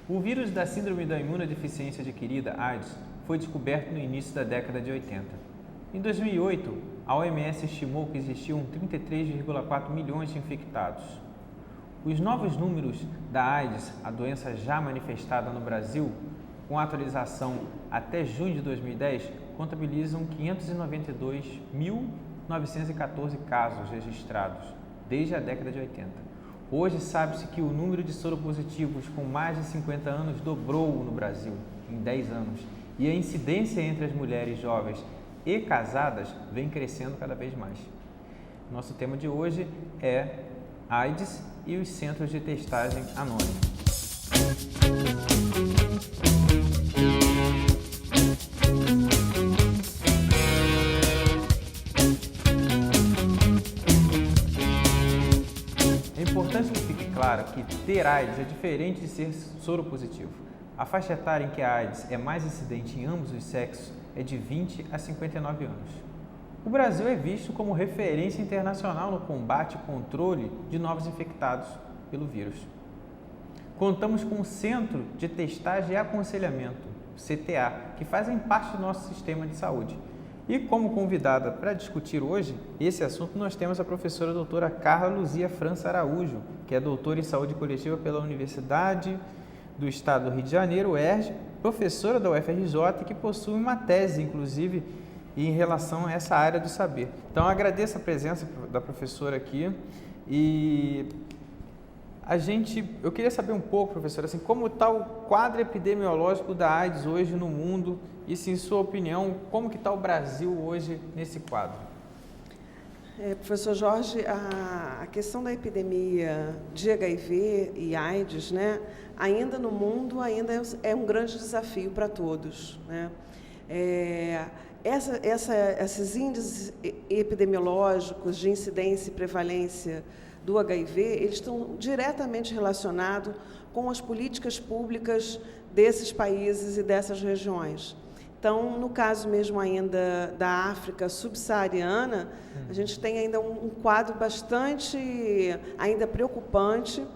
O vírus da síndrome da imunodeficiência adquirida, AIDS, foi descoberto no início da década de 80. Em 2008, a OMS estimou que existiam 33,4 milhões de infectados. Os novos números da AIDS, a doença já manifestada no Brasil, com atualização até junho de 2010, contabilizam 592.914 casos registrados desde a década de 80. Hoje sabe-se que o número de soropositivos com mais de 50 anos dobrou no Brasil em 10 anos e a incidência entre as mulheres jovens e casadas vem crescendo cada vez mais. Nosso tema de hoje é AIDS e os centros de testagem anônimos. É importante que fique claro que ter AIDS é diferente de ser soropositivo. A faixa etária em que a AIDS é mais incidente em ambos os sexos é de 20 a 59 anos. O Brasil é visto como referência internacional no combate e controle de novos infectados pelo vírus. Contamos com o Centro de Testagem e Aconselhamento, CTA, que fazem parte do nosso sistema de saúde. E como convidada para discutir hoje esse assunto, nós temos a professora doutora Carla Luzia França Araújo, que é doutora em saúde coletiva pela Universidade do Estado do Rio de Janeiro, UERJ, professora da UFRJ e que possui uma tese, inclusive, em relação a essa área do saber. Então, agradeço a presença da professora aqui e eu queria saber um pouco, professora, assim, como está o quadro epidemiológico da AIDS hoje no mundo e, se, em sua opinião, como que está o Brasil hoje nesse quadro? Professor Jorge, a questão da epidemia de HIV e AIDS, né, ainda no mundo, ainda é um grande desafio para todos, né? Esses índices epidemiológicos de incidência e prevalência do HIV, eles estão diretamente relacionados com as políticas públicas desses países e dessas regiões. Então, no caso mesmo ainda da África subsaariana, a gente tem ainda um quadro bastante ainda preocupante,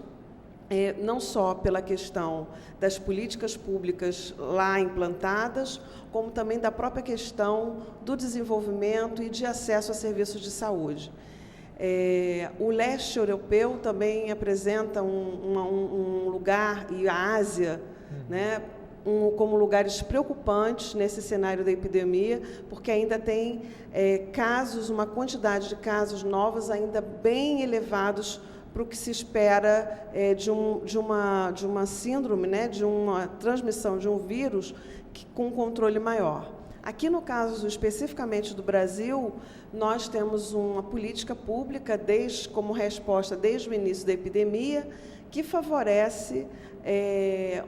não só pela questão das políticas públicas lá implantadas, como também da própria questão do desenvolvimento e de acesso a serviços de saúde. O leste europeu também apresenta um lugar, e a Ásia, né, como lugares preocupantes nesse cenário da epidemia, porque ainda tem uma quantidade de casos novos ainda bem elevados para o que se espera de uma síndrome, né, de uma transmissão de um vírus com controle maior. Aqui, no caso especificamente do Brasil, nós temos uma política pública, como resposta desde o início da epidemia, que favorece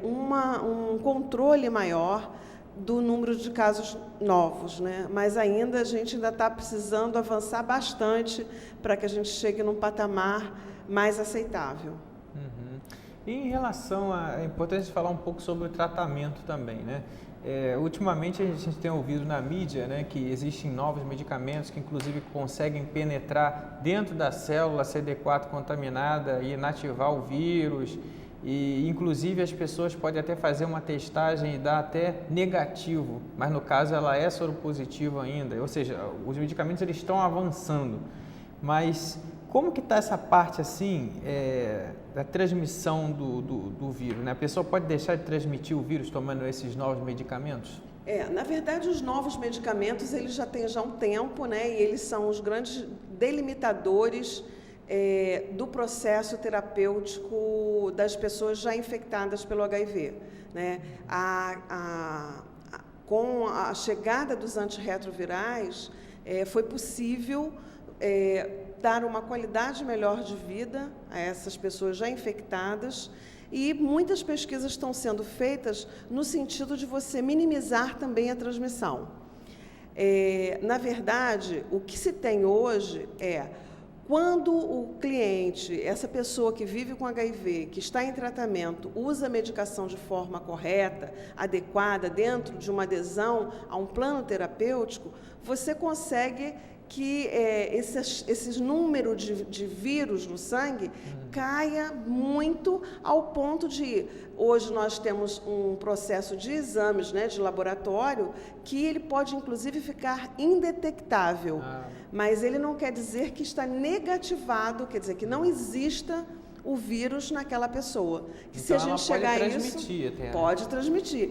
um controle maior do número de casos novos, né? Mas a gente ainda está precisando avançar bastante para que a gente chegue num patamar mais aceitável. Uhum. E em relação é importante falar um pouco sobre o tratamento também, né? Ultimamente a gente tem ouvido na mídia, né, que existem novos medicamentos que inclusive conseguem penetrar dentro da célula CD4 contaminada e inativar o vírus, e inclusive as pessoas podem até fazer uma testagem e dar até negativo, mas no caso ela é soropositiva ainda, ou seja, os medicamentos eles estão avançando, mas como que está essa parte assim da transmissão do vírus, né? A pessoa pode deixar de transmitir o vírus tomando esses novos medicamentos? Na verdade, os novos medicamentos eles já têm um tempo, né? E eles são os grandes delimitadores do processo terapêutico das pessoas já infectadas pelo HIV, né? Com a chegada dos antirretrovirais, foi possível dar uma qualidade melhor de vida a essas pessoas já infectadas, e muitas pesquisas estão sendo feitas no sentido de você minimizar também a transmissão. Na verdade, o que se tem hoje quando o cliente, essa pessoa que vive com HIV, que está em tratamento, usa a medicação de forma correta, adequada, dentro de uma adesão a um plano terapêutico, você consegue que esse número de vírus no sangue caia muito ao ponto de... Hoje nós temos um processo de exames, né, de laboratório, que ele pode, inclusive, ficar indetectável. Mas ele não quer dizer que está negativado, quer dizer que não exista o vírus naquela pessoa. Que então, se a gente chegar a isso, pode transmitir.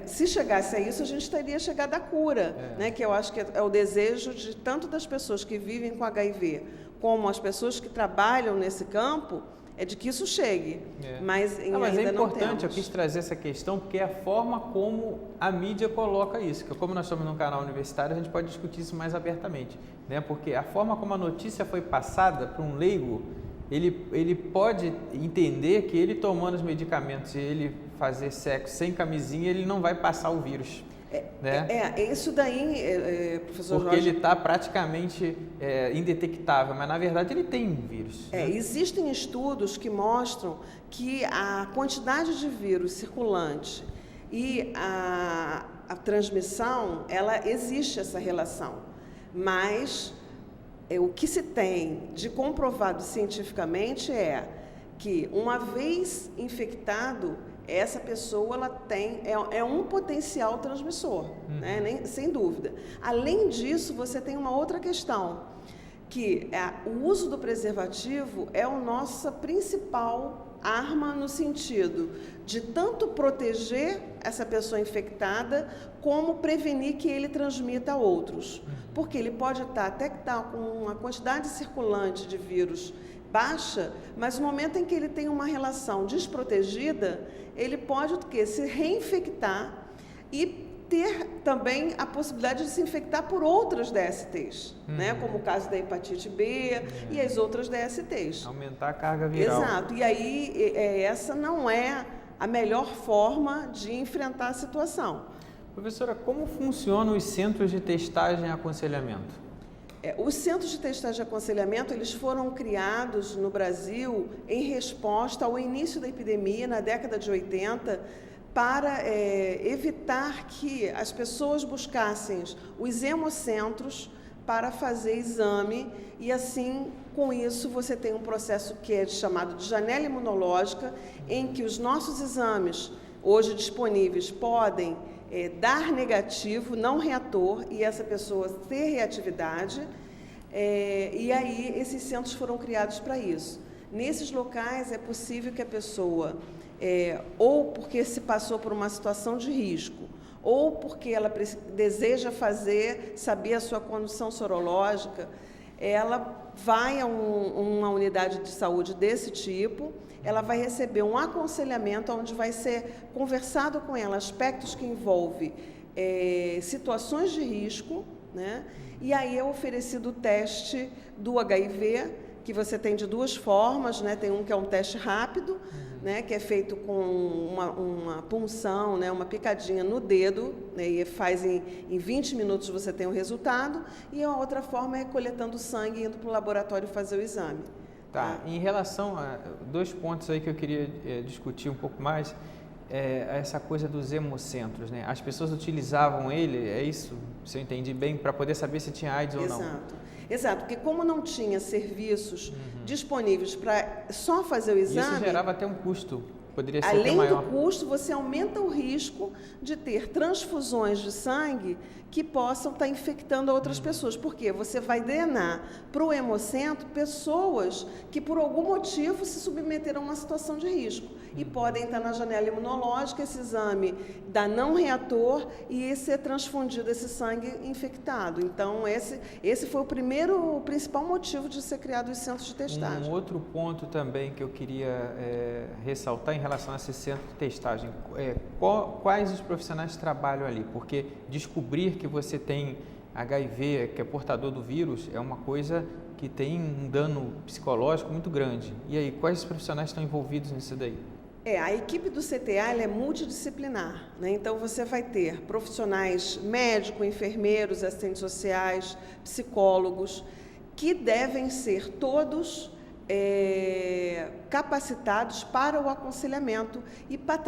Se chegasse a isso, a gente teria chegado à cura, né? Que eu acho que é o desejo de tanto das pessoas que vivem com HIV, como as pessoas que trabalham nesse campo, é de que isso chegue. Mas ainda mas é importante, não temos. Eu quis trazer essa questão, porque é a forma como a mídia coloca isso. Que como nós estamos num canal universitário, a gente pode discutir isso mais abertamente, né? Porque a forma como a notícia foi passada para um leigo, ele pode entender que ele tomando os medicamentos e ele fazer sexo sem camisinha, ele não vai passar o vírus. Isso daí, professor Porque Jorge... ele está praticamente indetectável, mas na verdade ele tem vírus. Existem estudos que mostram que a quantidade de vírus circulante e a transmissão, existe essa relação, mas... O que se tem de comprovado cientificamente é que, uma vez infectado, essa pessoa é um potencial transmissor, né? Sem dúvida. Além disso, você tem uma outra questão, que o uso do preservativo é a nossa principal arma no sentido de tanto proteger essa pessoa infectada, como prevenir que ele transmita a outros. Porque ele pode até estar com uma quantidade circulante de vírus baixa, mas no momento em que ele tem uma relação desprotegida, ele pode se reinfectar e ter também a possibilidade de se infectar por outras DSTs, né? Como o caso da hepatite B e as outras DSTs. Aumentar a carga viral. Exato. E aí, essa não é a melhor forma de enfrentar a situação. Professora, como funcionam os centros de testagem e aconselhamento? Os centros de testagem e aconselhamento, eles foram criados no Brasil em resposta ao início da epidemia, na década de 80, para evitar que as pessoas buscassem os hemocentros para fazer exame e, assim, com isso, você tem um processo que é chamado de janela imunológica, em que os nossos exames, hoje disponíveis, podem dar negativo, não reator, e essa pessoa ter reatividade, e aí esses centros foram criados para isso. Nesses locais é possível que a pessoa, ou porque se passou por uma situação de risco, ou porque ela deseja saber a sua condição sorológica, ela vai a uma unidade de saúde desse tipo, ela vai receber um aconselhamento onde vai ser conversado com ela aspectos que envolvem situações de risco, né? E aí é oferecido o teste do HIV, que você tem de duas formas, né? Tem um que é um teste rápido, né? Que é feito com uma punção, né? Uma picadinha no dedo, né? E faz em 20 minutos você tem o resultado, e a outra forma é coletando sangue e indo para o laboratório fazer o exame. Tá, em relação a dois pontos aí que eu queria discutir um pouco mais, essa coisa dos hemocentros, né? As pessoas utilizavam ele, é isso, se eu entendi bem, para poder saber se tinha AIDS ou não. Exato, porque como não tinha serviços disponíveis para só fazer o exame... Isso gerava até um custo, poderia ser além até maior. do custo, você aumenta o risco de ter transfusões de sangue que possam estar infectando outras pessoas. Porque você vai drenar para o hemocentro pessoas que, por algum motivo, se submeteram a uma situação de risco. E podem estar na janela imunológica, esse exame dá não reator e ser transfundido esse sangue infectado. Então, esse foi o principal motivo de ser criado os centros de testagem. Um outro ponto também que eu queria ressaltar em relação a esse centro de testagem, quais os profissionais trabalham ali? Porque descobrir que você tem HIV, que é portador do vírus, é uma coisa que tem um dano psicológico muito grande. E aí, quais profissionais estão envolvidos nisso daí? A equipe do CTA ela é multidisciplinar, né? Então você vai ter profissionais médicos, enfermeiros, assistentes sociais, psicólogos, que devem ser todos capacitados para o aconselhamento e para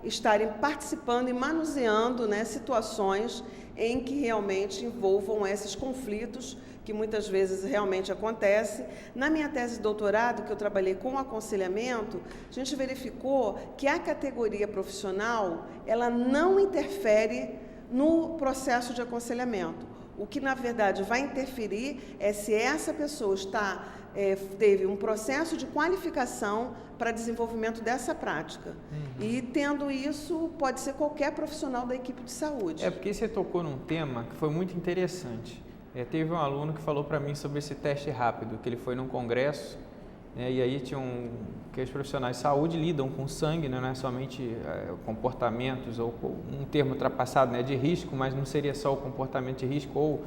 estarem participando e manuseando, né, situações em que realmente envolvam esses conflitos que muitas vezes realmente acontece. Na minha tese de doutorado, que eu trabalhei com aconselhamento, a gente verificou que a categoria profissional, ela não interfere no processo de aconselhamento. O que, na verdade, vai interferir é se essa pessoa teve um processo de qualificação para desenvolvimento dessa prática. E, tendo isso, pode ser qualquer profissional da equipe de saúde. Porque você tocou num tema que foi muito interessante. Teve um aluno que falou para mim sobre esse teste rápido, que ele foi num congresso, né, e aí que os profissionais de saúde lidam com sangue, né, não é somente comportamentos, ou um termo ultrapassado, né, de risco, mas não seria só o comportamento de risco,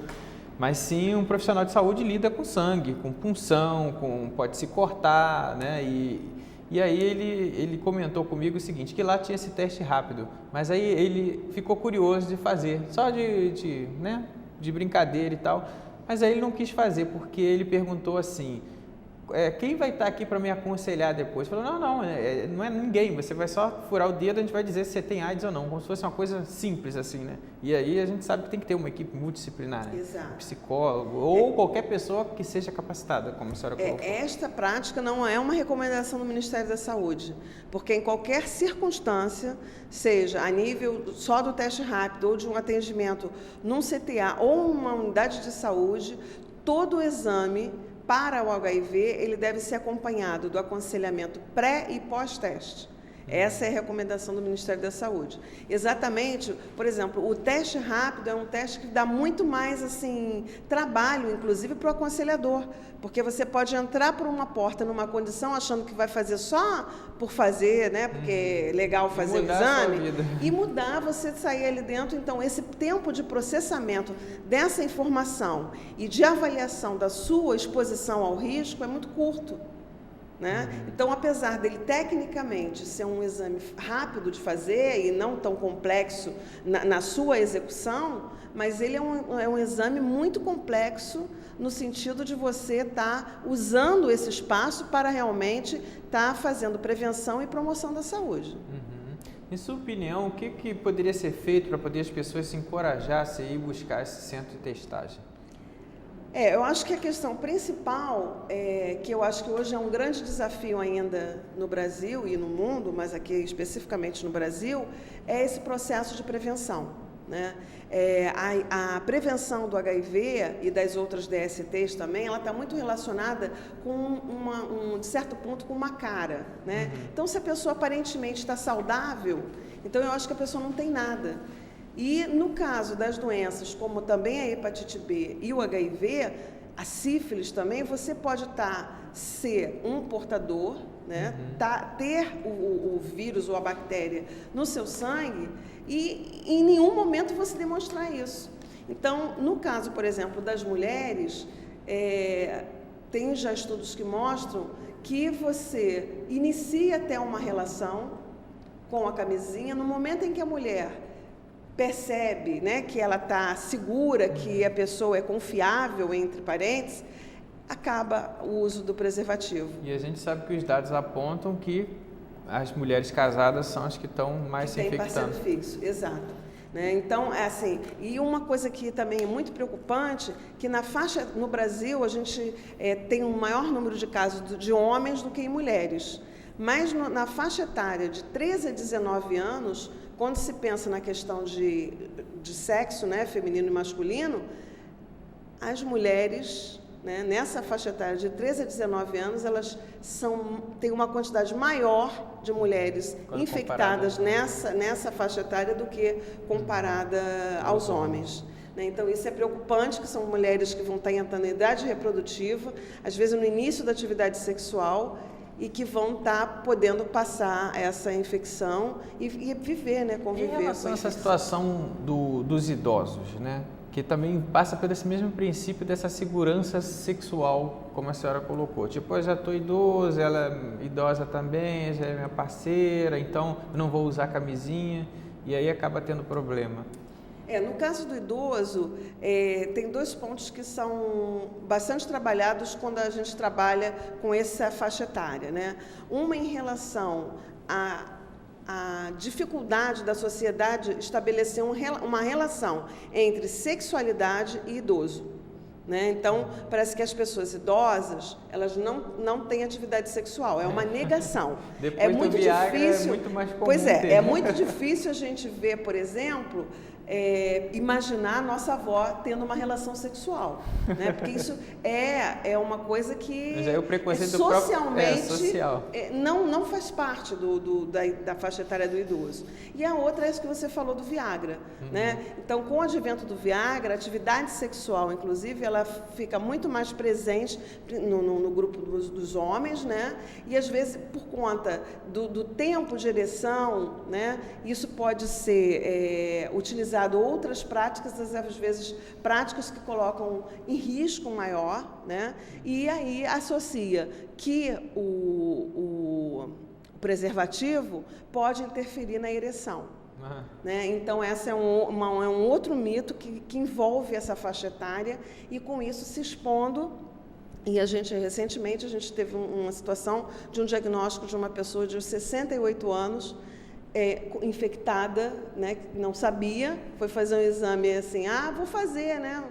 mas sim um profissional de saúde lida com sangue, com punção, pode se cortar, né, e aí ele comentou comigo o seguinte, que lá tinha esse teste rápido, mas aí ele ficou curioso de fazer, só de brincadeira e tal, mas aí ele não quis fazer, porque ele perguntou assim, quem vai estar aqui para me aconselhar depois? Falou, não é ninguém, você vai só furar o dedo, a gente vai dizer se você tem AIDS ou não, como se fosse uma coisa simples assim, né? E aí a gente sabe que tem que ter uma equipe multidisciplinar, né? Exato. Psicólogo ou qualquer pessoa que seja capacitada, como a senhora colocou. Esta prática não é uma recomendação do Ministério da Saúde, porque em qualquer circunstância, seja a nível só do teste rápido ou de um atendimento num CTA ou uma unidade de saúde, todo o exame para o HIV, ele deve ser acompanhado do aconselhamento pré e pós-teste. Essa é a recomendação do Ministério da Saúde. Exatamente, por exemplo, o teste rápido é um teste que dá muito mais trabalho, inclusive, para o aconselhador, porque você pode entrar por uma porta numa condição achando que vai fazer só por fazer, né? Porque é legal fazer o exame, e mudar, você sair ali dentro. Então, esse tempo de processamento dessa informação e de avaliação da sua exposição ao risco é muito curto. Né? Então, apesar dele tecnicamente ser um exame rápido de fazer e não tão complexo na sua execução, mas ele é um exame muito complexo no sentido de você estar usando esse espaço para realmente estar fazendo prevenção e promoção da saúde. Em sua opinião, o que poderia ser feito para poder as pessoas se encorajassem a ir buscar esse centro de testagem? Eu acho que a questão principal, que eu acho que hoje é um grande desafio ainda no Brasil e no mundo, mas aqui especificamente no Brasil, é esse processo de prevenção. Né? A prevenção do HIV e das outras DSTs também, ela está muito relacionada com de certo ponto, com uma cara. Né? Então, se a pessoa aparentemente está saudável, então eu acho que a pessoa não tem nada. E no caso das doenças, como também a hepatite B e o HIV, a sífilis também, você pode ser um portador, né? Ter o vírus ou a bactéria no seu sangue e em nenhum momento você demonstrar isso. Então, no caso, por exemplo, das mulheres, tem já estudos que mostram que você inicia até uma relação com a camisinha, no momento em que a mulher percebe, né, que ela está segura, que a pessoa é confiável, entre parênteses, acaba o uso do preservativo. E a gente sabe que os dados apontam que as mulheres casadas são as que estão mais se infectando. Tem parceiro fixo, exato. Né? Então, e uma coisa que também é muito preocupante, que no Brasil a gente tem um maior número de casos de homens do que em mulheres. Mas na faixa etária de 13 a 19 anos, quando se pensa na questão de sexo, né, feminino e masculino, as mulheres, né, nessa faixa etária de 13 a 19 anos, elas têm uma quantidade maior de mulheres infectadas nessa faixa etária do que comparada aos homens. Então, isso é preocupante, que são mulheres que vão estar entrando na idade reprodutiva, às vezes no início da atividade sexual, e que vão estar podendo passar essa infecção e viver, né, conviver com a infecção. Em relação a essa situação dos idosos, né, que também passa por esse mesmo princípio dessa segurança sexual, como a senhora colocou. Tipo, eu já estou idoso, ela é idosa também, já é minha parceira, então eu não vou usar camisinha, e aí acaba tendo problema. No caso do idoso, tem 2 pontos que são bastante trabalhados quando a gente trabalha com essa faixa etária, né? Uma em relação à dificuldade da sociedade estabelecer uma relação entre sexualidade e idoso. Né? Então, parece que as pessoas idosas, elas não têm atividade sexual, é uma negação. Depois é muito do Viagra, difícil. É muito mais comum pois é, ter. É muito difícil a gente ver, por exemplo, imaginar a nossa avó tendo uma relação sexual, né? Porque isso é uma coisa que mas aí o preconceito socialmente social. Não faz parte da faixa etária do idoso. E a outra é isso que você falou do Viagra, né? Então, com o advento do Viagra, a atividade sexual, inclusive, ela fica muito mais presente no grupo dos homens, né? E às vezes, por conta do tempo de ereção, né? Isso pode ser utilizado outras práticas, às vezes práticas que colocam em risco maior, né? E aí associa que o preservativo pode interferir na ereção. Né? Então, esse é um outro mito que envolve essa faixa etária e, com isso, se expondo. E recentemente, a gente teve uma situação de um diagnóstico de uma pessoa de 68 anos, infectada, né, que não sabia, foi fazer um exame assim, vou fazer, né,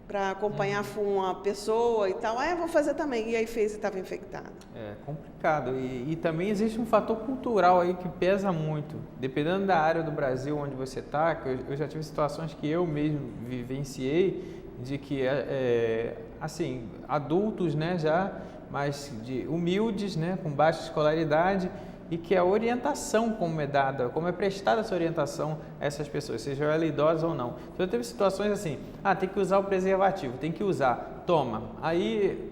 para acompanhar uma pessoa e tal, vou fazer também, e aí fez e estava infectada. É complicado, e também existe um fator cultural aí que pesa muito, dependendo da área do Brasil onde você está, que eu já tive situações que eu mesmo vivenciei, de que, assim, adultos, né, já, mas humildes, né, com baixa escolaridade, e que a orientação como é dada, como é prestada essa orientação a essas pessoas, seja ela idosa ou não. Então, teve situações assim, tem que usar o preservativo, tem que usar, toma. Aí,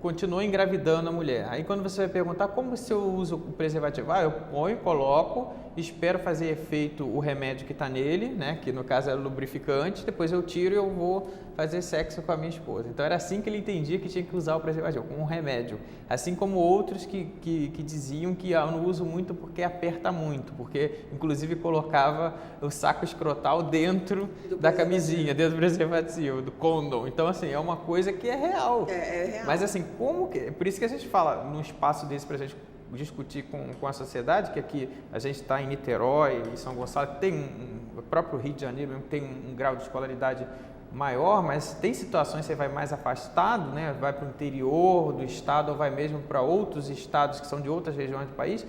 continuou engravidando a mulher. Aí, quando você vai perguntar como se eu uso o preservativo, eu ponho, coloco, espero fazer efeito o remédio que está nele, né, que no caso é lubrificante, depois eu tiro e eu vou fazer sexo com a minha esposa. Então, era assim que ele entendia que tinha que usar o preservativo, como um remédio. Assim como outros que diziam que eu não uso muito porque aperta muito, porque, inclusive, colocava o saco escrotal dentro da camisinha, dentro do preservativo, do condom. Então, assim, é uma coisa que é real. É real. Mas, assim, por isso que a gente fala, num espaço desse para a gente discutir com a sociedade, que aqui a gente está em Niterói, em São Gonçalo, tem o próprio Rio de Janeiro tem um grau de escolaridade maior, mas tem situações que você vai mais afastado, né? Vai para o interior do estado ou vai mesmo para outros estados que são de outras regiões do país,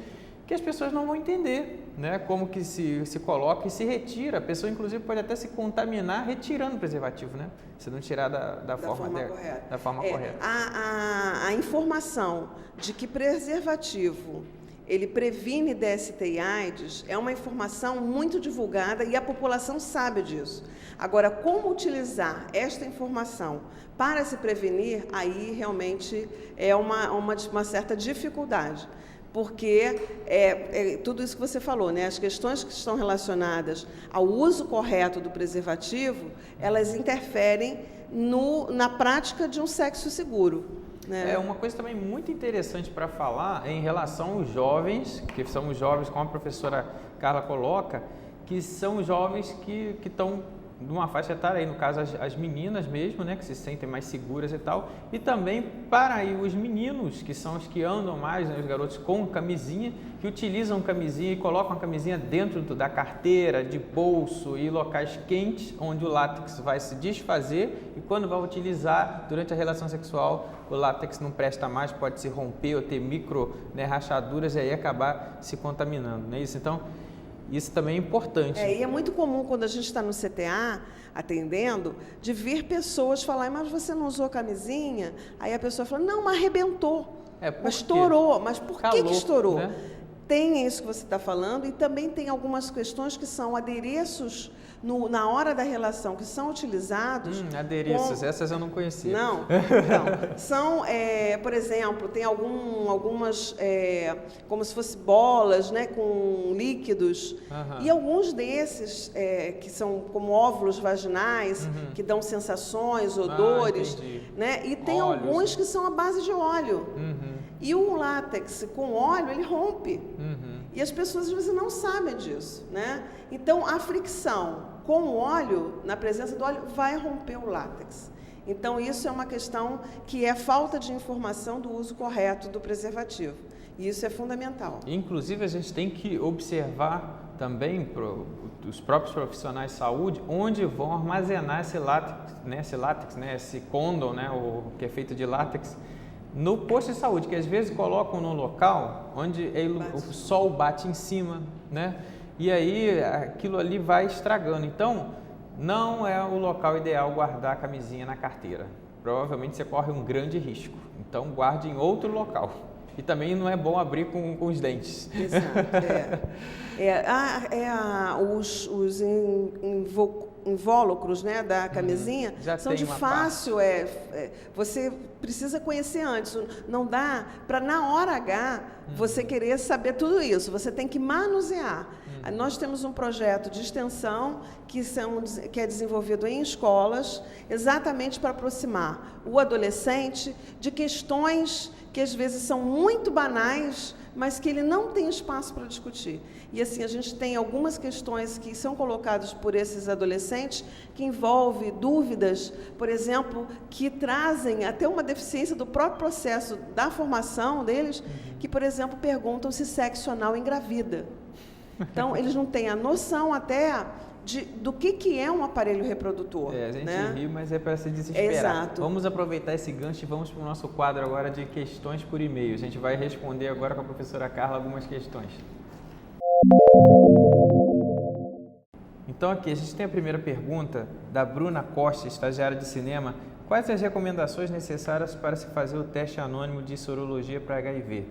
que as pessoas não vão entender, né? Como que se coloca e se retira. A pessoa, inclusive, pode até se contaminar retirando o preservativo, né? Se não tirar da forma correta. Da forma correta. A informação de que preservativo ele previne DST e AIDS é uma informação muito divulgada e a população sabe disso. Agora, como utilizar esta informação para se prevenir, aí realmente é uma certa dificuldade. Porque tudo isso que você falou, né? As questões que estão relacionadas ao uso correto do preservativo, elas interferem na prática de um sexo seguro. Né? Uma coisa também muito interessante para falar em relação aos jovens, que são os jovens, como a professora Carla coloca, que são jovens que estão numa faixa etária, aí no caso as meninas mesmo, né, que se sentem mais seguras e tal, e também para aí os meninos, que são os que andam mais, né, os garotos com camisinha, que utilizam camisinha e colocam a camisinha dentro da carteira, de bolso e locais quentes, onde o látex vai se desfazer e quando vai utilizar durante a relação sexual, o látex não presta mais, pode se romper ou ter micro, né, rachaduras e aí acabar se contaminando, não é isso? Então, isso também é importante. E é muito comum quando a gente está no CTA atendendo, de ver pessoas falarem, mas você não usou camisinha? Aí a pessoa fala, não, mas arrebentou, mas estourou. Mas por que estourou? Né? Tem isso que você está falando e também tem algumas questões que são adereços na hora da relação que são utilizados. Adereços, essas eu não conhecia. Não, então, são, por exemplo, tem algumas, como se fossem bolas, né, com líquidos, e alguns desses, que são como óvulos vaginais, que dão sensações, odores, né, e tem óleos, alguns que são à base de óleo. E o látex com óleo, ele rompe. E as pessoas às vezes não sabem disso, né? Então, a fricção com o óleo, na presença do óleo, vai romper o látex. Então, isso é uma questão que é falta de informação do uso correto do preservativo. E isso é fundamental. Inclusive, a gente tem que observar também os próprios profissionais de saúde onde vão armazenar esse látex, esse condom, o que é feito de látex, no posto de saúde, que às vezes colocam no local onde o sol bate em cima, e aí aquilo ali vai estragando. Então, não é o local ideal guardar a camisinha na carteira. Provavelmente você corre um grande risco. Então, guarde em outro local. E também não é bom abrir com os dentes. Exato. Os invólucros, da camisinha são de fácil. Você precisa conhecer antes. Não dá para, na hora H, você querer saber tudo isso. Você tem que manusear. Nós temos um projeto de extensão que é desenvolvido em escolas, exatamente para aproximar o adolescente de questões que às vezes são muito banais, mas que ele não tem espaço para discutir. E assim, a gente tem algumas questões que são colocadas por esses adolescentes que envolvem dúvidas, por exemplo, que trazem até uma deficiência do próprio processo da formação deles, que, por exemplo, perguntam se sexo anal engravida. Então, eles não têm a noção até do que é um aparelho reprodutor. A gente ri, mas é para se desesperar. Exato. Vamos aproveitar esse gancho e vamos para o nosso quadro agora de questões por e-mail. A gente vai responder agora com a professora Carla algumas questões. Então aqui a gente tem a primeira pergunta da Bruna Costa, estagiária de cinema. Quais as recomendações necessárias para se fazer o teste anônimo de sorologia para HIV?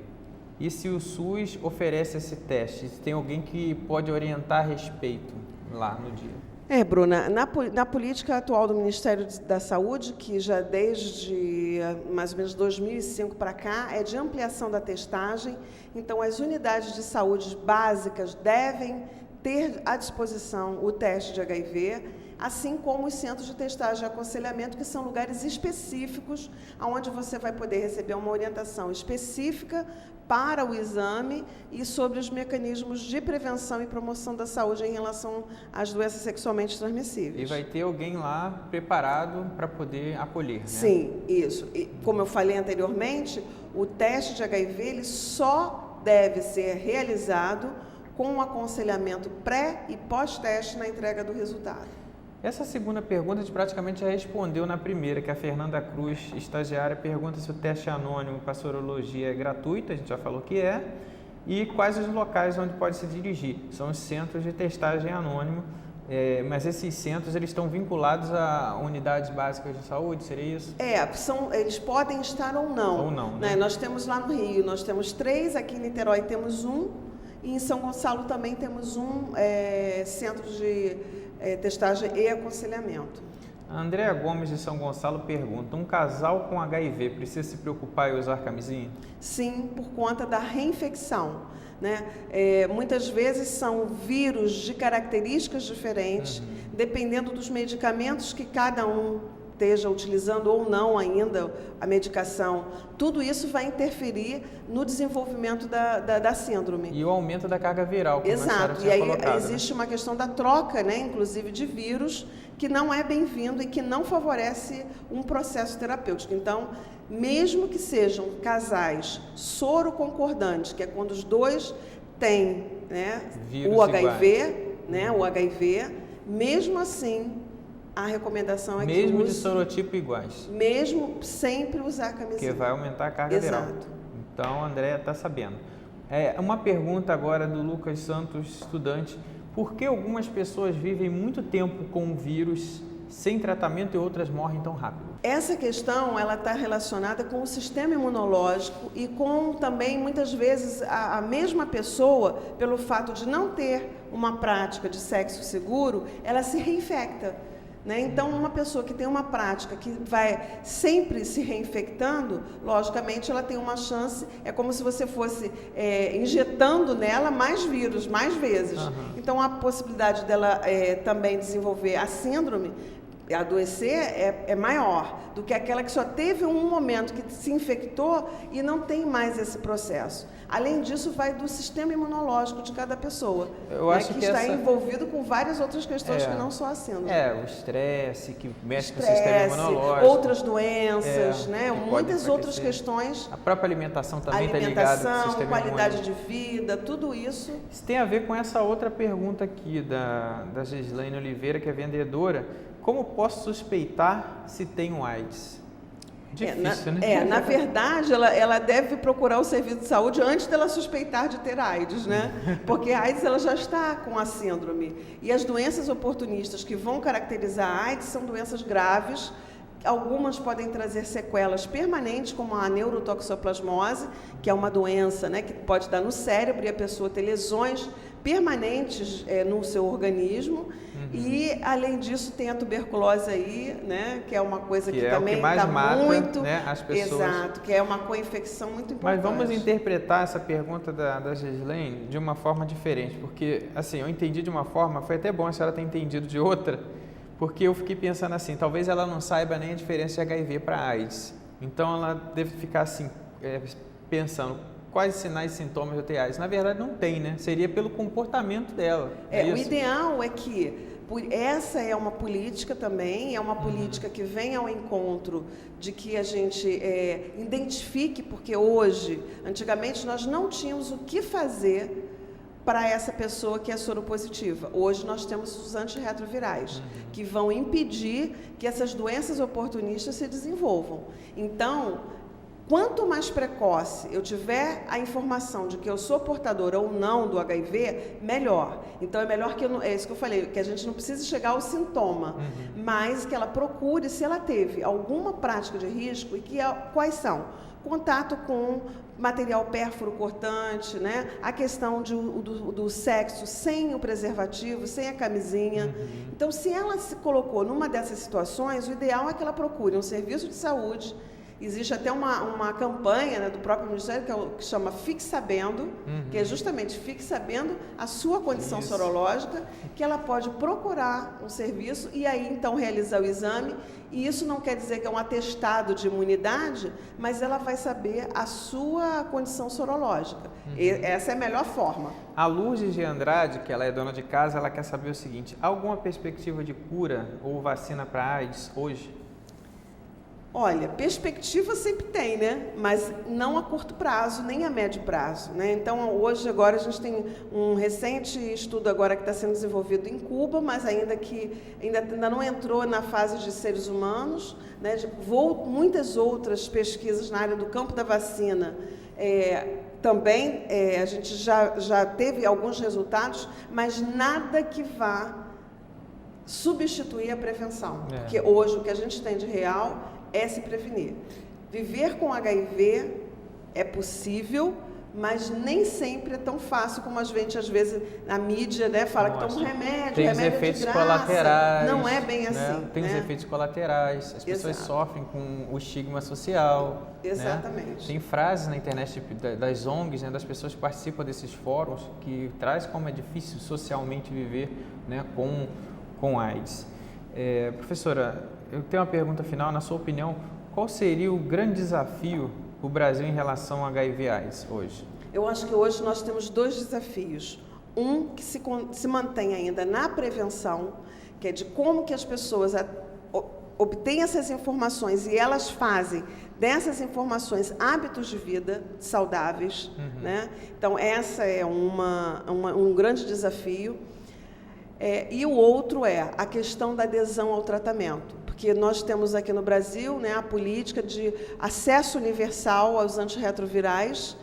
E se o SUS oferece esse teste? Se tem alguém que pode orientar a respeito lá no dia? Bruna, na política atual do Ministério da Saúde, que já desde mais ou menos 2005 para cá, é de ampliação da testagem. Então, as unidades de saúde básicas devem ter à disposição o teste de HIV, assim como os centros de testagem e aconselhamento, que são lugares específicos, onde você vai poder receber uma orientação específica para o exame e sobre os mecanismos de prevenção e promoção da saúde em relação às doenças sexualmente transmissíveis. E vai ter alguém lá preparado para poder acolher, né? Sim, isso. E, como eu falei anteriormente, o teste de HIV ele só deve ser realizado com um aconselhamento pré e pós-teste na entrega do resultado. Essa segunda pergunta a gente praticamente já respondeu na primeira, que a Fernanda Cruz, estagiária, pergunta se o teste anônimo para sorologia é gratuito, a gente já falou que é, e quais os locais onde pode se dirigir. São os centros de testagem anônimo, mas esses centros eles estão vinculados a unidades básicas de saúde, seria isso? Eles podem estar ou não. Ou não, né? Nós temos lá no Rio, nós temos 3, aqui em Niterói temos 1, e em São Gonçalo também temos um centro de testagem e aconselhamento. A Andréa Gomes de São Gonçalo pergunta, um casal com HIV precisa se preocupar em usar camisinha? Sim, por conta da reinfecção, né? Muitas vezes são vírus de características diferentes, dependendo dos medicamentos que cada um esteja utilizando ou não ainda a medicação. Tudo isso vai interferir no desenvolvimento da síndrome. E o aumento da carga viral, como Exato. a senhora tinha colocado, existe uma questão da troca, inclusive de vírus, que não é bem-vindo e que não favorece um processo terapêutico. Então, mesmo que sejam casais soro-concordantes, que é quando os dois têm o HIV, mesmo assim, a recomendação é mesmo que de sorotipo iguais. Mesmo sempre usar camisinha. Porque vai aumentar a carga viral. Então, a Andréa está sabendo. Uma pergunta agora do Lucas Santos, estudante. Por que algumas pessoas vivem muito tempo com o vírus sem tratamento e outras morrem tão rápido? Essa questão ela está relacionada com o sistema imunológico e com também, muitas vezes, a mesma pessoa, pelo fato de não ter uma prática de sexo seguro, ela se reinfecta. Então, uma pessoa que tem uma prática que vai sempre se reinfectando, logicamente ela tem uma chance, é como se você fosse injetando nela mais vírus, mais vezes. Então, a possibilidade dela também desenvolver a síndrome adoecer é maior do que aquela que só teve um momento que se infectou e não tem mais esse processo. Além disso, vai do sistema imunológico de cada pessoa, Eu acho que está envolvido com várias outras questões que não só a síndrome. O estresse, que mexe com o sistema imunológico. Outras doenças, muitas outras questões. A própria alimentação também está ligada ao sistema qualidade de vida, tudo isso. Isso tem a ver com essa outra pergunta aqui da Gislaine Oliveira, que é vendedora. Como posso suspeitar se tenho AIDS? Difícil, né? Na verdade, ela deve procurar o serviço de saúde antes dela suspeitar de ter AIDS, né? Porque a AIDS ela já está com a síndrome. E as doenças oportunistas que vão caracterizar a AIDS são doenças graves. Algumas podem trazer sequelas permanentes, como a neurotoxoplasmose, que é uma doença, né, que pode dar no cérebro e a pessoa ter lesões permanentes no seu organismo. E, além disso, tem a tuberculose aí, né, que é uma coisa que também está muito... Né, as pessoas. Exato, que é uma co-infecção muito importante. Mas vamos interpretar essa pergunta da Gislaine de uma forma diferente, porque, assim, eu entendi de uma forma, foi até bom a senhora ter entendido de outra, porque eu fiquei pensando assim, talvez ela não saiba nem a diferença de HIV para AIDS. Então, ela deve ficar assim, pensando, quais sinais e sintomas eu tenho AIDS? Na verdade, não tem, né? Seria pelo comportamento dela. O ideal é que, essa é uma política também, é uma política que vem ao encontro de que a gente identifique, porque hoje, antigamente, nós não tínhamos o que fazer para essa pessoa que é soropositiva. Hoje nós temos os antirretrovirais, que vão impedir que essas doenças oportunistas se desenvolvam. Então, quanto mais precoce eu tiver a informação de que eu sou portadora ou não do HIV, melhor. Então, é melhor que é isso que eu falei, que a gente não precise chegar ao sintoma, mas que ela procure se ela teve alguma prática de risco e quais são. Contato com material pérfuro cortante, né? A questão do sexo sem o preservativo, sem a camisinha. Então, se ela se colocou numa dessas situações, o ideal é que ela procure um serviço de saúde. Existe até uma campanha, né, do próprio Ministério que chama Fique Sabendo, que é justamente Fique Sabendo a sua condição sorológica, que ela pode procurar um serviço e aí então realizar o exame. E isso não quer dizer que é um atestado de imunidade, mas ela vai saber a sua condição sorológica. E essa é a melhor forma. A Lourdes de Andrade, que ela é dona de casa, ela quer saber o seguinte: há alguma perspectiva de cura ou vacina para AIDS hoje? Olha, perspectiva sempre tem, né? Mas não a curto prazo, nem a médio prazo, né? Então, hoje, agora, a gente tem um recente estudo agora que está sendo desenvolvido em Cuba, mas ainda não entrou na fase de seres humanos, né? Muitas outras pesquisas na área do campo da vacina, também a gente já teve alguns resultados, mas nada que vá substituir a prevenção. Porque hoje o que a gente tem de real é se prevenir. Viver com HIV é possível, mas nem sempre é tão fácil como a gente, às vezes, na mídia, né, fala que toma um remédio, tem remédio os efeitos de graça. Colaterais. Não é bem assim. Né? Tem os efeitos colaterais, as pessoas sofrem com o estigma social. Exatamente. Né? Tem frases na internet das ONGs, né, das pessoas que participam desses fóruns, que traz como é difícil socialmente viver, né, com AIDS. Professora, eu tenho uma pergunta final. Na sua opinião, qual seria o grande desafio para o Brasil em relação ao HIV/AIDS hoje? Eu acho que hoje nós temos dois desafios. Um que se mantém ainda na prevenção, que é de como que as pessoas obtêm essas informações e elas fazem dessas informações hábitos de vida saudáveis. Né? Então, essa é um grande desafio. E o outro é a questão da adesão ao tratamento, porque nós temos aqui no Brasil, né, a política de acesso universal aos antirretrovirais.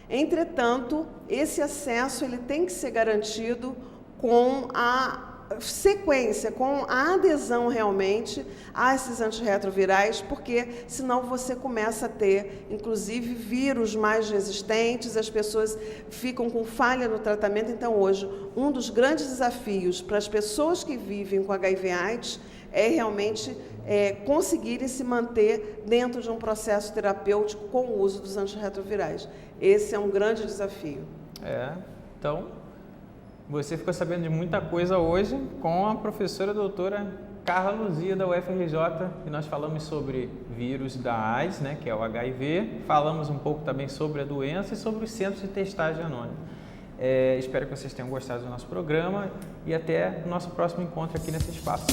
Entretanto, esse acesso ele tem que ser garantido com a sequência, com a adesão realmente a esses antirretrovirais, porque senão você começa a ter, inclusive, vírus mais resistentes, as pessoas ficam com falha no tratamento. Então, hoje, um dos grandes desafios para as pessoas que vivem com HIV/AIDS é realmente conseguirem se manter dentro de um processo terapêutico com o uso dos antirretrovirais. Esse é um grande desafio. Então, você ficou sabendo de muita coisa hoje com a professora doutora Carla Luzia, da UFRJ, e nós falamos sobre vírus da AIDS, né, que é o HIV, falamos um pouco também sobre a doença e sobre os centros de testagem anônima. Espero que vocês tenham gostado do nosso programa e até o nosso próximo encontro aqui nesse espaço.